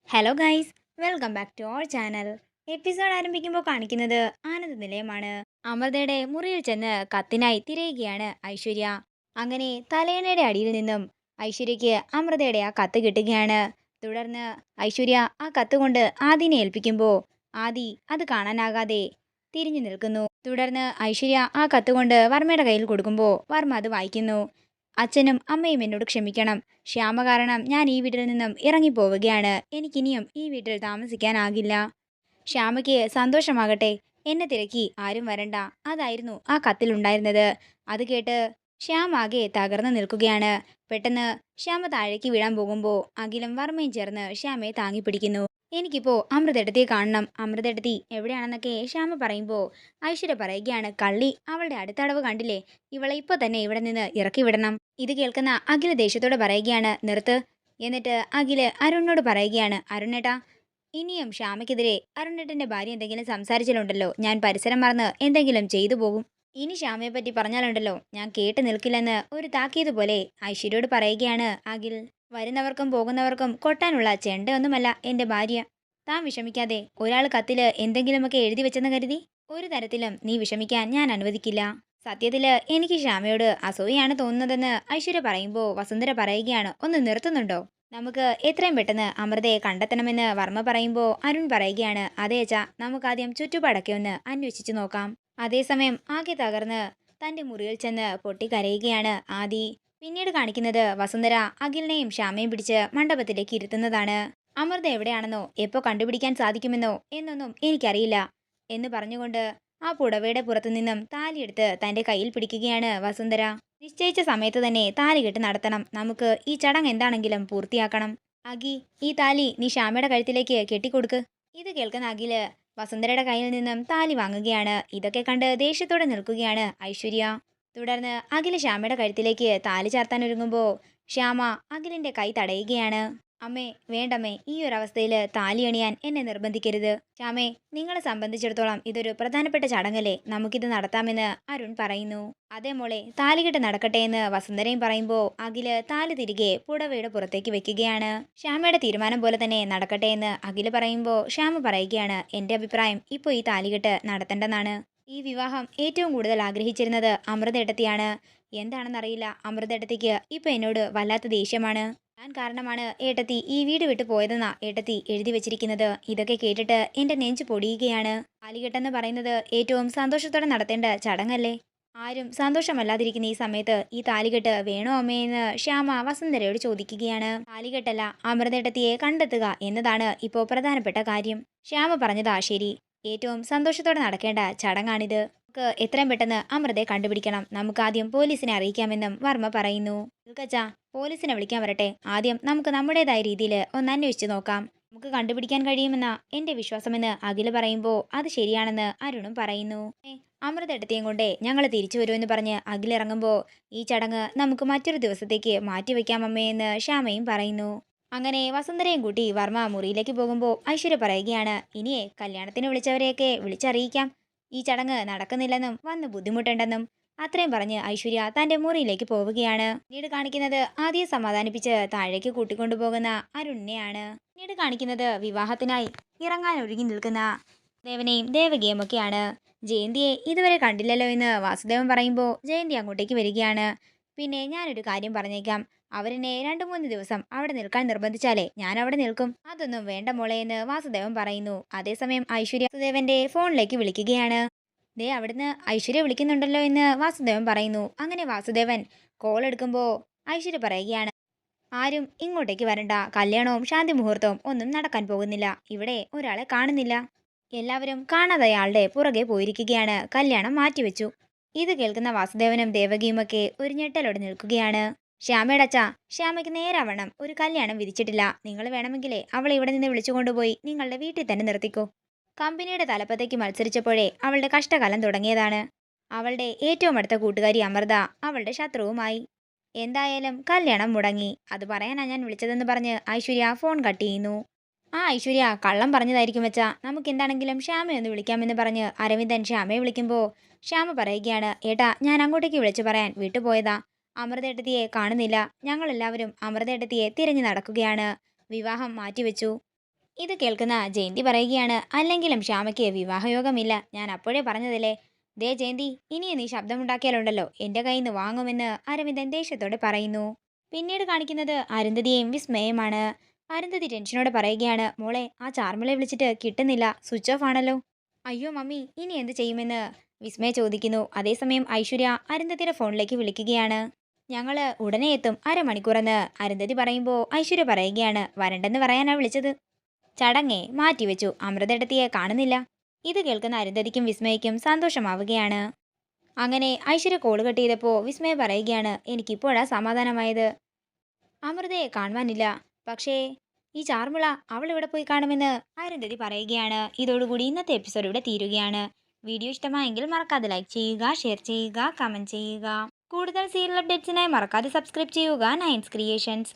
Hello guys, welcome back to our channel. Episode ആരംഭിക്കുമ്പോൾ കാണിക്കുന്നത് ആനന്ദ നിലയമാണ്. അമൃതയുടെ മുറിയിൽ ചെന്ന് കത്തിനായി തിരയുകയാണ് ഐശ്വര്യ. അങ്ങനെ തലയണയുടെ അടിയിൽ നിന്നും ഐശ്വര്യയ്ക്ക് അമൃതയുടെ ആ കത്ത് കിട്ടുകയാണ്. തുടർന്ന് ഐശ്വര്യ ആ കത്ത് കൊണ്ട് ആദിനെ ഏൽപ്പിക്കുമ്പോൾ ആദി അത് കാണാനാകാതെ തിരിഞ്ഞു നിൽക്കുന്നു. തുടർന്ന് ഐശ്വര്യ ആ കത്ത് കൊണ്ട് വർമ്മയുടെ കയ്യിൽ കൊടുക്കുമ്പോൾ വർമ്മ അത് വായിക്കുന്നു. അച്ഛനും അമ്മയും എന്നോട് ക്ഷമിക്കണം. ശ്യാമ കാരണം ഞാൻ ഈ വീട്ടിൽ നിന്നും ഇറങ്ങിപ്പോവുകയാണ്. എനിക്കിനിയും ഈ വീട്ടിൽ താമസിക്കാനാകില്ല. ശ്യാമയ്ക്ക് സന്തോഷമാകട്ടെ. എന്നെ തിരക്കി ആരും വരണ്ട. അതായിരുന്നു ആ കത്തിലുണ്ടായിരുന്നത്. അത് കേട്ട് ശ്യാം ആകെ തകർന്നു നിൽക്കുകയാണ്. പെട്ടെന്ന് ശ്യാമ താഴേക്ക് വീഴാൻ പോകുമ്പോൾ അഖിലും വർമ്മയും ചേർന്ന് ശ്യാമയെ താങ്ങി പിടിക്കുന്നു. എനിക്കിപ്പോൾ അമൃതേട്ടത്തിയെ കാണണം. അമൃതേട്ടത്തി എവിടെയാണെന്നൊക്കെ ശ്യാമ പറയുമ്പോൾ ഐശ്വര്യ പറയുകയാണ്, കള്ളി, അവളുടെ അടുത്ത അടവ് കണ്ടില്ലേ? ഇവളെ ഇപ്പോൾ തന്നെ ഇവിടെ നിന്ന് ഇറക്കി വിടണം. ഇത് കേൾക്കുന്ന അഖില ദേഷ്യത്തോടെ പറയുകയാണ്, നിർത്ത്. എന്നിട്ട് അഖില് അരുണിനോട് പറയുകയാണ്, അരുണേട്ടാ, ഇനിയും ശ്യാമയ്ക്കെതിരെ അരുണേട്ടന്റെ ഭാര്യ എന്തെങ്കിലും സംസാരിച്ചിട്ടുണ്ടല്ലോ, ഞാൻ പരിസരം മറന്ന് എന്തെങ്കിലും ചെയ്തു പോകും. ഇനി ശ്യാമയെ പറ്റി പറഞ്ഞാലുണ്ടല്ലോ, ഞാൻ കേട്ട് നിൽക്കില്ലെന്ന് ഒരു താക്കീത് പോലെ ഐശ്വര്യയോട് പറയുകയാണ് അഖിൽ. വരുന്നവർക്കും പോകുന്നവർക്കും കൊട്ടാനുള്ള ചെണ്ടയൊന്നുമല്ല എൻ്റെ ഭാര്യ. താൻ വിഷമിക്കാതെ. ഒരാൾ കത്തില് എന്തെങ്കിലുമൊക്കെ എഴുതി വെച്ചെന്ന് കരുതി ഒരു തരത്തിലും നീ വിഷമിക്കാൻ ഞാൻ അനുവദിക്കില്ല. സത്യത്തില് എനിക്ക് ശ്യാമയോട് അസൂയാണ് തോന്നുന്നതെന്ന് ഐശ്വര്യ പറയുമ്പോൾ വസുന്ധര പറയുകയാണ്, ഒന്ന് നിർത്തുന്നുണ്ടോ? നമുക്ക് എത്രയും പെട്ടെന്ന് അമൃതയെ കണ്ടെത്തണമെന്ന് വർമ്മ പറയുമ്പോൾ അരുൺ പറയുകയാണ്, അതേ അച്ഛാ, നമുക്കാദ്യം ചുറ്റുപാടൊക്കെ ഒന്ന് അന്വേഷിച്ചു നോക്കാം. അതേസമയം ആകെ തകർന്ന് തന്റെ മുറിയിൽ ചെന്ന് പൊട്ടിക്കരയുകയാണ് ആദി. പിന്നീട് കാണിക്കുന്നത് വസുന്ധര അഖിലിനെയും ശ്യാമയും പിടിച്ച് മണ്ഡപത്തിലേക്ക് ഇരുത്തുന്നതാണ്. അമൃത എവിടെയാണെന്നോ എപ്പോൾ കണ്ടുപിടിക്കാൻ സാധിക്കുമെന്നോ എന്നൊന്നും എനിക്കറിയില്ല എന്ന് പറഞ്ഞുകൊണ്ട് ആ പുടവയുടെ പുറത്തു നിന്നും താലിയെടുത്ത് തന്റെ കയ്യിൽ പിടിക്കുകയാണ് വസുന്ധര. നിശ്ചയിച്ച സമയത്ത് തന്നെ താലി കെട്ട് നടത്തണം. നമുക്ക് ഈ ചടങ്ങ് എന്താണെങ്കിലും പൂർത്തിയാക്കണം. അഖി, ഈ താലി നീ ശ്യാമയുടെ കഴുത്തിലേക്ക് കെട്ടിക്കൊടുക്ക്. ഇത് കേൾക്കുന്ന അഖില് വസുന്ധരയുടെ കയ്യിൽ നിന്നും താലി വാങ്ങുകയാണ്. ഇതൊക്കെ കണ്ട് ദേഷ്യത്തോടെ നിൽക്കുകയാണ് ഐശ്വര്യ. തുടർന്ന് അഖില് ശ്യാമയുടെ കഴുത്തിലേക്ക് താലി ചാർത്താൻ ഒരുങ്ങുമ്പോൾ ശ്യാമ അഖിലിന്റെ കൈ തടയുകയാണ്. അമ്മേ, വേണ്ടമ്മേ, ഈ ഒരു അവസ്ഥയിൽ താലി അണിയാൻ എന്നെ നിർബന്ധിക്കരുത്. ശ്യാമേ, നിങ്ങളെ സംബന്ധിച്ചിടത്തോളം ഇതൊരു പ്രധാനപ്പെട്ട ചടങ്ങല്ലേ, നമുക്കിത് നടത്താമെന്ന് അരുൺ പറയുന്നു. അതേ മോളെ, താലികെട്ട് നടക്കട്ടെ എന്ന് വസുന്ധരയും പറയുമ്പോൾ അഖില് താലി തിരികെ പുടവയുടെ പുറത്തേക്ക് വെക്കുകയാണ്. ശ്യാമയുടെ തീരുമാനം പോലെ തന്നെ നടക്കട്ടെ എന്ന് അഖില് പറയുമ്പോൾ ശ്യാമ പറയുകയാണ്, എന്റെ അഭിപ്രായം ഇപ്പോൾ ഈ താലികെട്ട് നടത്തേണ്ടെന്നാണ്. ഈ വിവാഹം ഏറ്റവും കൂടുതൽ ആഗ്രഹിച്ചിരുന്നത് അമൃതേട്ടത്തിയാണ്. എന്താണെന്നറിയില്ല, അമൃതേട്ടത്തിക്ക് ഇപ്പൊ എന്നോട് വല്ലാത്ത ദേഷ്യമാണ്. ഞാൻ കാരണമാണ് ഏട്ടത്തി ഈ വീട് വിട്ടു പോയതെന്നാ ഏട്ടത്തി എഴുതി വെച്ചിരിക്കുന്നത്. ഇതൊക്കെ കേട്ടിട്ട് എന്റെ നെഞ്ചു പൊടിയുകയാണ്. താലികെട്ടെന്ന് പറയുന്നത് ഏറ്റവും സന്തോഷത്തോടെ നടത്തേണ്ട ചടങ്ങല്ലേ? ആരും സന്തോഷമല്ലാതിരിക്കുന്ന ഈ സമയത്ത് ഈ താലികെട്ട് വേണോ അമ്മയെന്ന് ശ്യാമ വസുന്ധരയോട് ചോദിക്കുകയാണ്. താലികെട്ടല്ല, അമൃതേട്ടത്തിയെ കണ്ടെത്തുക എന്നതാണ് ഇപ്പോൾ പ്രധാനപ്പെട്ട കാര്യം. ശ്യാമ പറഞ്ഞതാ ശരി. ഏറ്റവും സന്തോഷത്തോടെ നടക്കേണ്ട ചടങ്ങാണിത്. നമുക്ക് എത്രയും പെട്ടെന്ന് അമൃതയെ കണ്ടുപിടിക്കണം. നമുക്ക് ആദ്യം പോലീസിനെ അറിയിക്കാമെന്നും വർമ്മ പറയുന്നു. നിൽക്കച്ചാ, പോലീസിനെ വിളിക്കാൻ വരട്ടെ. ആദ്യം നമുക്ക് നമ്മുടേതായ രീതിയിൽ ഒന്ന് അന്വേഷിച്ച് നോക്കാം. നമുക്ക് കണ്ടുപിടിക്കാൻ കഴിയുമെന്ന എന്റെ വിശ്വാസമെന്ന് അഖില് പറയുമ്പോൾ അത് ശരിയാണെന്ന് അരുണും പറയുന്നു. അമൃതേട്ടത്തെയും കൊണ്ടേ ഞങ്ങൾ തിരിച്ചു വരുമെന്ന് പറഞ്ഞ് അഖിലിറങ്ങുമ്പോൾ ഈ ചടങ്ങ് നമുക്ക് മറ്റൊരു ദിവസത്തേക്ക് മാറ്റിവെക്കാം അമ്മയെന്ന് ശ്യാമയും പറയുന്നു. അങ്ങനെ വസുന്ധരയും കൂട്ടി വർമ്മ മുറിയിലേക്ക് പോകുമ്പോൾ ഐശ്വര്യ പറയുകയാണ്, ഇനിയേ കല്യാണത്തിന് വിളിച്ചവരെയൊക്കെ വിളിച്ചറിയിക്കാം. ഈ ചടങ്ങ് നടക്കുന്നില്ലെന്നും വന്ന് ബുദ്ധിമുട്ടുണ്ടെന്നും അത്രയും പറഞ്ഞ് ഐശ്വര്യ തന്റെ മുറിയിലേക്ക് പോവുകയാണ്. പിന്നീട് കാണിക്കുന്നത് ആദ്യം സമാധാനിപ്പിച്ച് താഴേക്ക് കൂട്ടിക്കൊണ്ടുപോകുന്ന അരുണിനെയാണ്. പിന്നീട് കാണിക്കുന്നത് വിവാഹത്തിനായി ഇറങ്ങാൻ ഒരുങ്ങി നിൽക്കുന്ന ദേവനെയും ദേവകിയും ഒക്കെയാണ്. ജയന്തിയെ ഇതുവരെ കണ്ടില്ലല്ലോ എന്ന് വാസുദേവൻ പറയുമ്പോൾ ജയന്തി അങ്ങോട്ടേക്ക് വരികയാണ്. പിന്നെ ഞാനൊരു കാര്യം പറഞ്ഞേക്കാം, അവരെന്നെ 2-3 ദിവസം അവിടെ നിൽക്കാൻ നിർബന്ധിച്ചാലേ ഞാൻ അവിടെ നിൽക്കും. അതൊന്നും വേണ്ട മോളെ എന്ന് വാസുദേവൻ പറയുന്നു. അതേസമയം ഐശ്വര്യ വാസുദേവന്റെ ഫോണിലേക്ക് വിളിക്കുകയാണ്. ദേ അവിടുന്ന് ഐശ്വര്യ വിളിക്കുന്നുണ്ടല്ലോ എന്ന് വാസുദേവൻ പറയുന്നു. അങ്ങനെ വാസുദേവൻ കോൾ എടുക്കുമ്പോൾ ഐശ്വര്യ പറയുകയാണ്, ആരും ഇങ്ങോട്ടേക്ക് വരണ്ട. കല്യാണവും ശാന്തി മുഹൂർത്തവും ഒന്നും നടക്കാൻ പോകുന്നില്ല. ഇവിടെ ഒരാളെ കാണുന്നില്ല. എല്ലാവരും കാണാതായ ആളുടെ പുറകെ പോയിരിക്കുകയാണ്. കല്യാണം മാറ്റിവെച്ചു. ഇത് കേൾക്കുന്ന വാസുദേവനും ദേവകിയുമൊക്കെ ഒരു ഞെട്ടലോടെ നിൽക്കുകയാണ്. ശ്യാമയുടെ അച്ഛാ, ശ്യാമയ്ക്ക് നേരാവണ്ണം ഒരു കല്യാണം വിധിച്ചിട്ടില്ല. നിങ്ങൾ വേണമെങ്കിലേ അവളെ ഇവിടെ നിന്ന് വിളിച്ചു കൊണ്ടുപോയി നിങ്ങളുടെ വീട്ടിൽ തന്നെ നിർത്തിക്കോ. കമ്പനിയുടെ തലപ്പത്തേക്ക് മത്സരിച്ചപ്പോഴേ അവളുടെ കഷ്ടകാലം തുടങ്ങിയതാണ്. അവളുടെ ഏറ്റവും അടുത്ത കൂട്ടുകാരി അമൃത അവളുടെ ശത്രുവുമായി. എന്തായാലും കല്യാണം മുടങ്ങി. അത് പറയാനാ ഞാൻ വിളിച്ചതെന്ന് പറഞ്ഞ് ഐശ്വര്യ ഫോൺ കട്ട് ചെയ്യുന്നു. ആ ഐശ്വര്യ കള്ളം പറഞ്ഞതായിരിക്കും വെച്ചാ, നമുക്ക് എന്താണെങ്കിലും ശ്യാമയൊന്ന് വിളിക്കാമെന്ന് പറഞ്ഞ് അരവിന്ദൻ ശ്യാമയെ വിളിക്കുമ്പോൾ ശ്യാമ പറയുകയാണ്, ഏട്ടാ, ഞാൻ അങ്ങോട്ടേക്ക് വിളിച്ചു പറയാൻ വിട്ടുപോയതാ. അമൃതേട്ടത്തിയെ കാണുന്നില്ല. ഞങ്ങളെല്ലാവരും അമൃതേട്ടത്തിയെ തിരഞ്ഞു നടക്കുകയാണ്. വിവാഹം മാറ്റിവെച്ചു. ഇത് കേൾക്കുന്ന ജയന്തി പറയുകയാണ്, അല്ലെങ്കിലും ശ്യാമയ്ക്ക് വിവാഹയോഗമില്ല. ഞാൻ അപ്പോഴേ പറഞ്ഞതല്ലേ. ദേ ജയന്തി, ഇനി നീ ശബ്ദമുണ്ടാക്കിയാലുണ്ടല്ലോ എൻ്റെ കയ്യിൽ നിന്ന് വാങ്ങുമെന്ന് അരവിന്ദൻ ദേഷ്യത്തോടെ പറയുന്നു. പിന്നീട് കാണിക്കുന്നത് അരുന്ധതിയെയും വിസ്മയമാണ്. അരുന്ധതി ടെൻഷനോടെ പറയുകയാണ്, മോളെ ആ ചാർമിളെ വിളിച്ചിട്ട് കിട്ടുന്നില്ല, സ്വിച്ച് ഓഫ് ആണല്ലോ. അയ്യോ മമ്മി, ഇനി എന്ത് ചെയ്യുമെന്ന് വിസ്മയ ചോദിക്കുന്നു. അതേസമയം ഐശ്വര്യ അരുന്ധതിയുടെ ഫോണിലേക്ക് വിളിക്കുകയാണ്. ഞങ്ങൾ ഉടനെ എത്തും, അരമണിക്കൂറെന്ന് അരുന്ധതി പറയുമ്പോൾ ഐശ്വര്യ പറയുകയാണ്, വരണ്ടെന്ന് പറയാനാ വിളിച്ചത്. ചടങ്ങെ മാറ്റിവെച്ചു, അമൃതേടത്തിയെ കാണുന്നില്ല. ഇത് കേൾക്കുന്ന അരുന്ധതിക്കും വിസ്മയയ്ക്കും സന്തോഷമാവുകയാണ്. അങ്ങനെ ഐശ്വര്യ കോൾ കട്ട് ചെയ്തപ്പോൾ വിസ്മയ പറയുകയാണ്, എനിക്കിപ്പോഴാ സമാധാനമായത്. അമൃതയെ കാണുവാനില്ല, പക്ഷേ ഈ ചാർമിള അവൾ ഇവിടെ പോയി കാണുമെന്ന് അരുന്ധതി പറയുകയാണ്. ഇതോടുകൂടി ഇന്നത്തെ എപ്പിസോഡ് ഇവിടെ തീരുകയാണ്. വീഡിയോ ഇഷ്ടമായെങ്കിൽ മറക്കാതെ ലൈക്ക് ചെയ്യുക, ഷെയർ ചെയ്യുക, കമൻറ്റ് ചെയ്യുക. കൂടുതൽ സീരിയൽ അപ്ഡേറ്റ്സിനായി മറക്കാതെ സബ്സ്ക്രൈബ് ചെയ്യുക നയൻസ് ക്രിയേഷൻസ്.